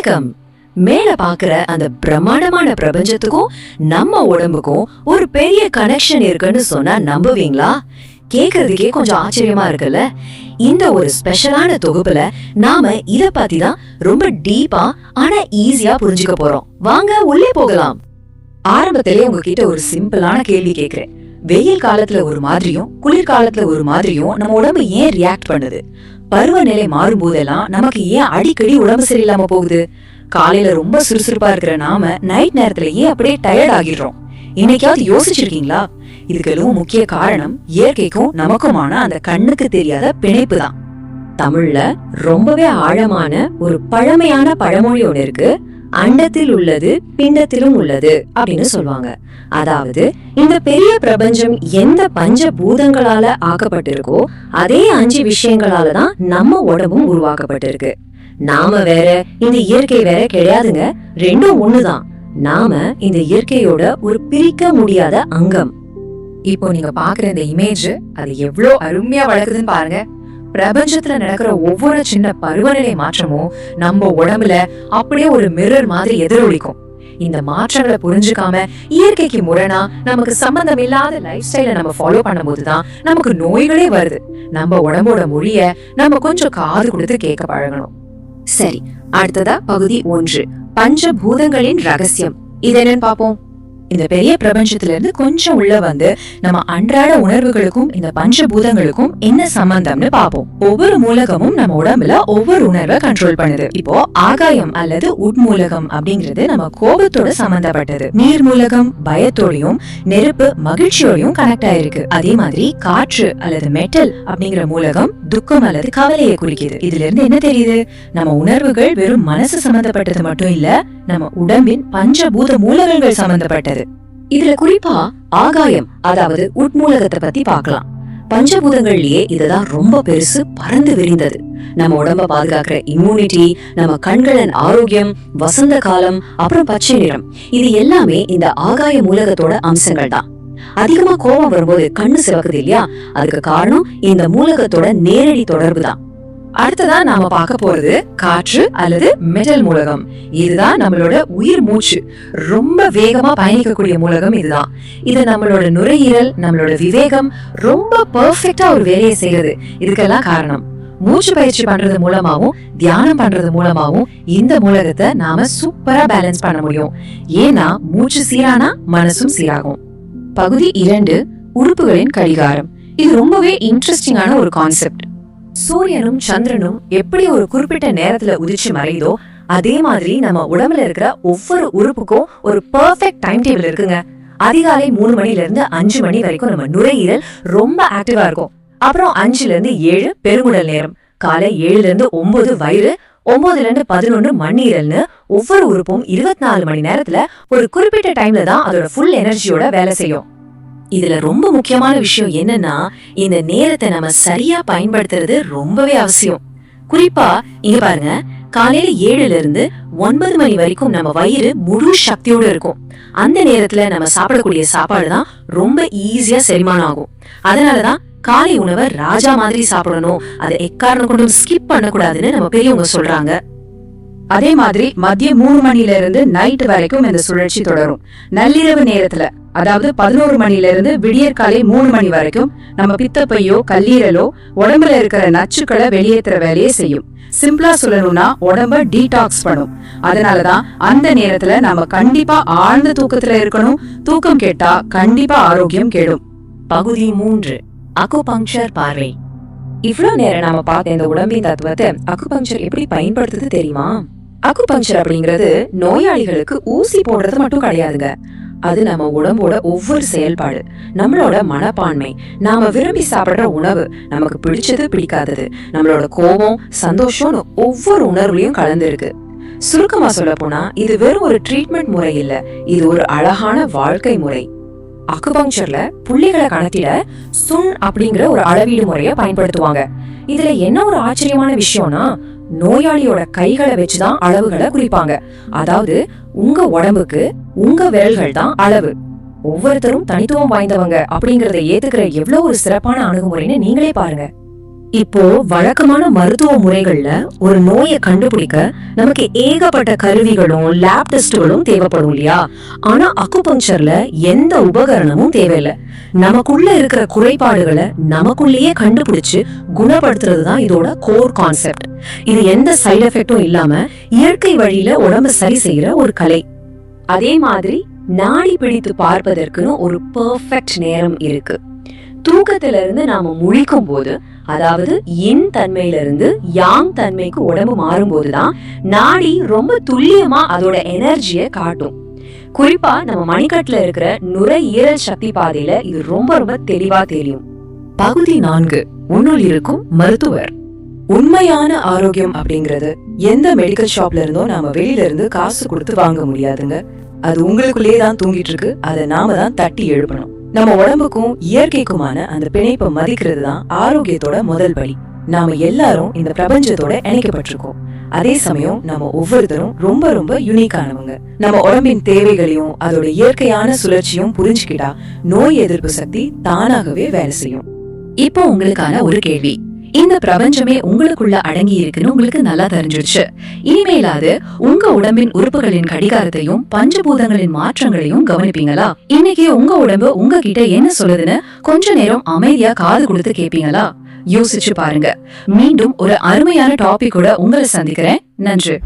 வணக்கம். மேல பாக்குற அந்த பிரம்மாண்டமான பிரபஞ்சத்துக்கும் நம்ம உடம்புக்கும் ஒரு பெரிய கனெக்ஷன் இருக்குன்னு சொன்னா நம்புவீங்களா? கேக்குறதுக்கே கொஞ்சம் ஆச்சரியமா இருக்குல்ல. இந்த ஒரு ஸ்பெஷலான தொகுப்புல நாம இத பத்தி தான் ரொம்ப டீப்பா ஆனா ஈஸியா புரிஞ்சுக்க போறோம். வாங்க உள்ளே போகலாம். ஆரம்பத்திலே உங்ககிட்ட ஒரு சிம்பிளான கேள்வி கேக்குறேன். வெயில் காலத்துல ஒரு மாதிரியும் குளிர்காலத்துல ஒரு மாதிரியும் நம்ம உடம்பு ஏன் ரியாக்ட் பண்ணுது? பருவநிலை மாறும் போதெல்லாம் நமக்கு ஏன் அடிக்கடி உடம்பு சரியில்லாம போகுது? காலையில ரொம்ப சுறுசுறுப்பா இருக்கிற நாம நைட் நேரத்துல ஏன் அப்படியே டயர்ட் ஆகிடுறோம்? இன்னைக்காவது யோசிச்சிருக்கீங்களா? இதுக்கெல்லாம் முக்கிய காரணம் இயற்கைக்கும் நமக்குமான அந்த கண்ணுக்கு தெரியாத பிணைப்பு தான். தமிழ்ல ரொம்பவே ஆழமான ஒரு பழமையான பழமொழி ஒண்ணு இருக்கு. அண்டத்தில் உள்ளது பிண்டத்திலும் உள்ளது அப்படின்னு சொல்லுவாங்க. அதாவது இந்த பெரிய பிரபஞ்சம் எந்த பஞ்ச பூதங்களால ஆக்கப்பட்டிருக்கோ அதே 5 விஷயங்களாலதான் நம்ம உடம்பும் உருவாக்கப்பட்டிருக்கு. நாம வேற இந்த இயற்கை வேற கிடையாதுங்க. ரெண்டும் ஒண்ணுதான். நாம இந்த இயற்கையோட ஒரு பிரிக்க முடியாத அங்கம். இப்போ நீங்க பாக்குற இந்த இமேஜ் அது எவ்வளவு அருமையா வளர்க்குதுன்னு பாருங்க. பிரபஞ்சத்துல நடக்கிற ஒவ்வொரு சின்ன பருவநிலை மாற்றமும் நம்ம உடம்புல அப்படியே ஒரு மிரர் மாதிரி எதிரொலிக்கும். இந்த மாற்றங்களை புரிஞ்சுக்காம இயற்கைக்கு முரணா நமக்கு சம்பந்தம் இல்லாத லைஃப் ஸ்டைல நம்ம ஃபாலோ பண்ணும் போதுதான் நமக்கு நோய்களே வருது. நம்ம உடம்போட மொழிய நம்ம கொஞ்சம் காது கொடுத்து கேட்க பழகணும். சரி, அடுத்ததா பகுதி 1, பஞ்சபூதங்களின் ரகசியம். இது என்னன்னு பாப்போம். இந்த பெரிய பிரபஞ்சத்துல இருந்து கொஞ்சம் உள்ள வந்து நம்ம அன்றாட உணர்வுகளுக்கும் இந்த பஞ்சபூதங்களுக்கும் என்ன சம்பந்தம்னு பாப்போம். ஒவ்வொரு மூலகமும் நம்ம உடம்புல ஒவ்வொரு உணர்வை கண்ட்ரோல் பண்ணுது. இப்போ ஆகாயம் அல்லது உட்மூலகம் அப்படிங்கிறது நம்ம கோபத்தோட சம்பந்தப்பட்டது. நீர் மூலகம் பயத்தோடையும் நெருப்பு மகிழ்ச்சியோடையும் கனெக்ட் ஆயிருக்கு. அதே மாதிரி காற்று அல்லது மெட்டல் அப்படிங்கிற மூலகம் துக்கம் அல்லது கவலையை குறிக்குது. இதுல இருந்து என்ன தெரியுது? நம்ம உணர்வுகள் வெறும் மனசு சம்பந்தப்பட்டது மட்டும் இல்ல, நம்ம உடம்பின் பஞ்சபூத மூலகங்கள் சம்பந்தப்பட்டது. இதுல குறிப்பா ஆகாயம் அதாவது உட்மூலகத்தை பத்தி பார்க்கலாம். பஞ்சபூதங்கள்லயே இதுதான் ரொம்ப பெருசு, பறந்து விரிந்தது. நம்ம உடம்ப பாதுகாக்கிற இம்யூனிட்டி, நம்ம கண்களின் ஆரோக்கியம், வசந்த காலம், அப்புறம் பச்சை நிறம், இது எல்லாமே இந்த ஆகாய மூலகத்தோட அம்சங்கள் தான். அதிகமா கோபம் வரும்போது கண்ணு சிவக்குது இல்லையா? அதுக்கு காரணம் இந்த மூலகத்தோட நேரடி தொடர்பு தான். அடுத்ததா நாம பார்க்க போறது காற்று அல்லது மெட்டல் மூலகம். இதுதான் நம்மளோட உயிர் மூச்சு. ரொம்ப வேகமா பயணிக்கக்கூடிய மூலகம் இதுதான். இது நம்மளோட நுரையீரல், நம்மளோட விவேகம் ரொம்ப பெர்ஃபெக்ட்டா ஒரு வேலையை செய்யுது. இதுக்கெல்லாம் காரணம் மூச்சு பயிற்சி பண்றது மூலமாவும் தியானம் பண்றது மூலமாவும் இந்த மூலகத்தை நாம சூப்பரா பேலன்ஸ் பண்ண முடியும். ஏன்னா மூச்சு சீரானா மனசும் சீராகும். பகுதி 2, உறுப்புகளின் கடிகாரம். இது ரொம்பவே இன்ட்ரெஸ்டிங்கான ஒரு கான்செப்ட். சூரியனும் சந்திரனும் எப்படி ஒரு குறிப்பிட்ட நேரத்துல உதிச்சு மறையுதோ அதே மாதிரி நம்ம உடம்புல இருக்கிற ஒவ்வொரு உறுப்புக்கும் ஒரு பெர்ஃபெக்ட் டைம் டேபிள் இருக்குங்க. அதிகாலை 3 மணில இருந்து 5 மணி வரைக்கும் நம்ம நுரையீரல் ரொம்ப ஆக்டிவா இருக்கும். அப்புறம் 5ல இருந்து 7 பெருங்குடல் நேரம், காலை 7ல இருந்து 9 வயிறு, 9ல இருந்து 11 மண்ணீரல்னு ஒவ்வொரு உறுப்பும் 24 மணி நேரத்துல ஒரு குறிப்பிட்ட டைம்ல தான் அதோட ஃபுல் எனர்ஜியோட வேலை செய்யும். இதுல ரொம்ப முக்கியமான விஷயம் என்னன்னா, இந்த நேரத்தை நம்ம சரியா பயன்படுத்துறது ரொம்பவே அவசியம். குறிப்பா இங்க பாருங்க, காலையில 7ல இருந்து 9 மணி வரைக்கும் நம்ம வயிறு முழு சக்தியோட இருக்கும். அந்த நேரத்துல நம்ம சாப்பிடக்கூடிய சாப்பாடு தான் ரொம்ப ஈஸியா செரிமானம் ஆகும். அதனாலதான் காலை உணவை ராஜா மாதிரி சாப்பிடணும், அதை எக்காரணம் கொண்டும் ஸ்கிப் பண்ணக்கூடாதுன்னு நம்ம பெரியவங்க சொல்றாங்க. அதே மாதிரி மதியம் 3 மணில இருந்து நைட் வரைக்கும் இந்த சுழற்சி தொடரும். நள்ளிரவு நேரத்துல அதாவது 11 மணில இருந்து விடியற்காலை 3 மணி வரைக்கும் நம்ம பித்தப்பையோ கல்லீரலோ உடம்புல இருக்கிற நச்சுக்களை வெளியேற்றுற வேலையை செய்யும். சிம்பிளா சொல்லணும்னா உடம்ப டீடாக்ஸ் பண்ணும். அதனாலதான் அந்த நேரத்துல நம்ம கண்டிப்பா ஆழ்ந்த தூக்கத்துல இருக்கணும். தூக்கம் கேட்டா கண்டிப்பா ஆரோக்கியம் கெடும். பகுதி 3, அக்குபங்க்சர் பார்வை. இவ்வளவு நேரம் நாம பார்த்த இந்த உடம்பின் தத்துவத்தை அக்குபங்க்சர் எப்படி பயன்படுத்துது தெரியுமா? அக்குபங்க்சர் அப்படிங்கிறது நோயாளிகளுக்கு ஊசி போடுறது மட்டும் கிடையாதுங்க. அது நம்ம உடம்போட ஒவ்வொரு செயல்பாடு, நம்மளோட மனப்பான்மை, நாம விரும்பி சாப்பிடுற உணவு, நமக்கு பிடிச்சது பிடிக்காதது, நம்மளோட கோபம் சந்தோஷம்னு ஒவ்வொரு உணர்வுலயும் கலந்து இருக்கு. சுருக்கமா சொல்ல போனா இது வெறும் ஒரு ட்ரீட்மெண்ட் முறை இல்ல, இது ஒரு அழகான வாழ்க்கை முறை. அக்குபங்க்சர்ல புள்ளிகளை கணக்கிட சுன் அப்படிங்கிற ஒரு அளவீடு முறைய பயன்படுத்துவாங்க. இதுல என்ன ஒரு ஆச்சரியமான விஷயம்னா, நோயாளியோட கைகளை வச்சுதான் அளவுகளை குறிப்பாங்க. அதாவது உங்க உடம்புக்கு உங்க விரல்கள் தான் அளவு. ஒவ்வொருத்தரும் தனித்துவம் வாய்ந்தவங்க அப்படிங்கறத ஏத்துக்கிற எவ்வளவு ஒரு சிறப்பான அணுகுமுறைன்னு நீங்களே பாருங்க. இப்போ வழக்கமான மருத்துவ முறைகள்ல ஒரு நோயை கண்டுபிடிக்க நமக்கு ஏகப்பட்ட கருவிகளும் லேப் டெஸ்டுகளும் தேவைப்படும் இல்லையா? ஆனா அக்குபங்சர்ல எந்த உபகரணமும் தேவையில்லை. நமக்குள்ள இருக்கிற குறைபாடுகளை நமக்குள்ளேயே கண்டுபிடிச்சு குணப்படுத்துறதுதான் இதோட கோர் கான்செப்ட். இது எந்த சைடு எஃபெக்டும் இல்லாம இயற்கை வழியில உடம்பு சரி செய்யற ஒரு கலை. அதே மாதிரி நாடி பிடித்து பார்ப்பதற்குன்னு ஒரு பெர்ஃபெக்ட் நேரம் இருக்கு. தூக்கத்துல இருந்து நாம முழிக்கும் போது, அதாவது இன் தன்மையில இருந்து யாங் தன்மைக்கு உடம்பு மாறும் போதுதான் நாடி ரொம்ப துல்லியமா அதோட எனர்ஜிய காட்டும். குறிப்பா நம்ம மணிக்கட்டுல இருக்கிற நுரையீரல் சக்தி பாதையில இது ரொம்ப ரொம்ப தெளிவா தெரியும். பகுதி 4, உன்னுள் இருக்கும் மருத்துவர். உண்மையான ஆரோக்கியம் அப்படிங்கறது எந்த மெடிக்கல் ஷாப்ல இருந்தோ நாம வெளியில இருந்து காசு கொடுத்து வாங்க முடியாதுங்க. அது உங்களுக்குள்ளேயே தான் தூங்கிட்டு இருக்கு. அதை நாம தான் தட்டி எழுப்பணும். நம்ம உடம்புக்கும் இயற்கைக்குமான அந்த பிணைப்பை மதிக்கிறது தான் ஆரோக்கியத்தோட முதல் படி. நாம எல்லாரும் இந்த பிரபஞ்சத்தோட இணைக்கப்பட்டிருக்கோம். அதே சமயம் நம்ம ஒவ்வொருத்தரும் ரொம்ப ரொம்ப யூனிக்கானவங்க. நம்ம உடம்பின் தேவைகளையும் அதோட இயற்கையான சுழற்சியும் புரிஞ்சுக்கிட்டா நோய் எதிர்ப்பு சக்தி தானாகவே வேலை செய்யும். இப்போ உங்களுக்கான ஒரு கேள்வி. இந்த பிரபஞ்சமே உங்களுக்குள்ள அடங்கி இருக்குன்னு உங்களுக்கு நல்லா தெரிஞ்சிடுச்சு. இனிமேலாவது உங்க உடம்பின் உறுப்புகளின் கடிகாரத்தையும் பஞ்சபூதங்களின் மாற்றங்களையும் கவனிப்பீங்களா? இன்னைக்கு உங்க உடம்பு உங்ககிட்ட என்ன சொல்லுதுன்னு கொஞ்ச நேரம் அமைதியா காது கொடுத்து கேப்பீங்களா? யோசிச்சு பாருங்க. மீண்டும் ஒரு அருமையான டாபிக் கூட உங்களை சந்திக்கிறேன். நன்றி.